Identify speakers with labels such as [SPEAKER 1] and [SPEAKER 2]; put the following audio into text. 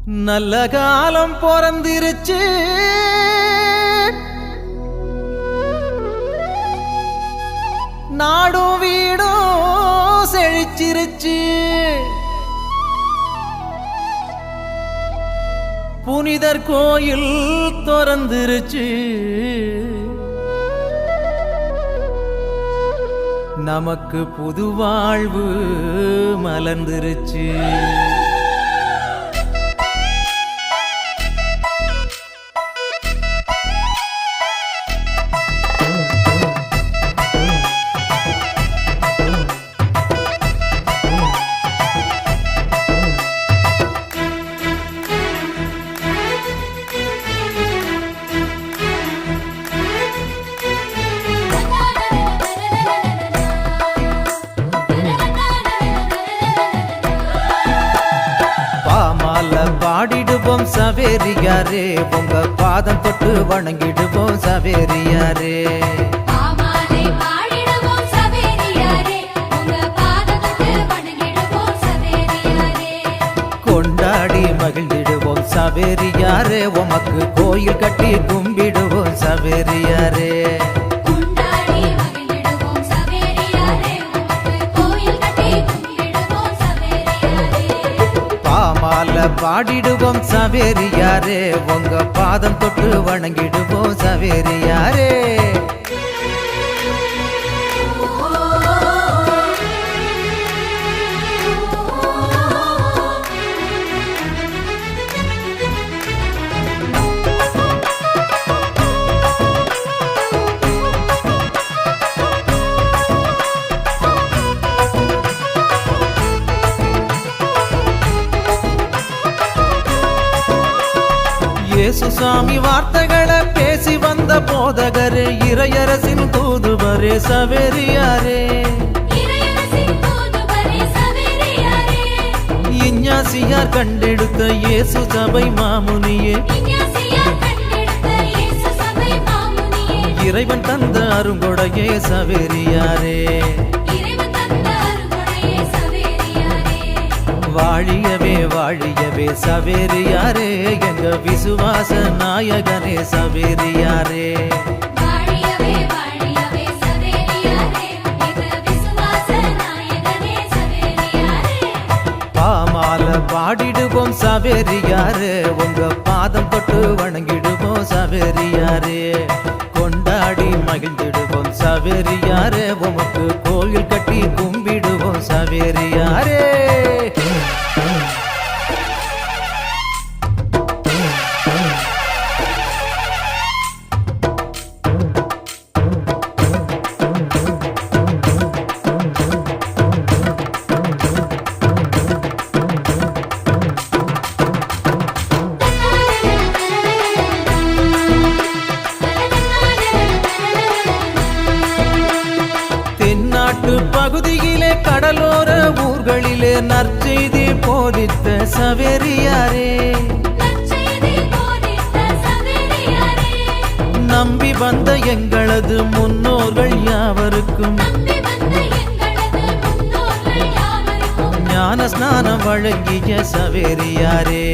[SPEAKER 1] நல்ல காலம் பொறந்திருச்சு, நாடும் வீடும் செழிச்சிருச்சு. புனிதர் கோயில் திறந்திருச்சு, நமக்கு புது வாழ்வு மலர்ந்துருச்சு. பாடிடுவோம் சவேரியாரே, உங்க பாதம் தொட்டு வணங்கிடுவோம் சவேரியாரே. கொண்டாடி மகிழ்ந்திடுவோம் சவேரியாரே, உமக்கு கோயில் கட்டி கும்பிடுவோம் சவேரியாரே. பாடிடுவோம் சவேரியாரே, உங்க பாதம் தொட்டு வணங்கிடுவோம் சவேரியாரே. இயேசுசாமி வார்த்தைகளை பேசி வந்த போதகரே, இறையரசின் தூதுவரே சவேரியாரே. இஞ்ஞாசியார் கண்டெடுத்த இயேசு சபை மாமுனியே, இறைவன் தந்த அருங்கொடையே சவேரியாரே. வாழியவே வாழியவே சவேரியாரே, எங்க விசுவாச நாயகனே சவேரியாரே. பாமால பாடிடுவோம் சவேரியாரே, உங்க பாதம் தொட்டு வணங்கிடுவோம் சவேரியாரே. கொண்டாடி மகிழ்ந்திடுவோம் சவேரியாரே, உமக்கு கோயில் கட்டி கும்பிடுவோம் சவேரியாரே. பகுதியிலே கடலோர ஊர்களிலே நற்செய்தி போதித்த சவேரியாரே. நம்பி வந்த எங்களது முன்னோர்கள் யாவருக்கும் ஞான ஸ்நானம் வழங்கிய சவேரியாரே.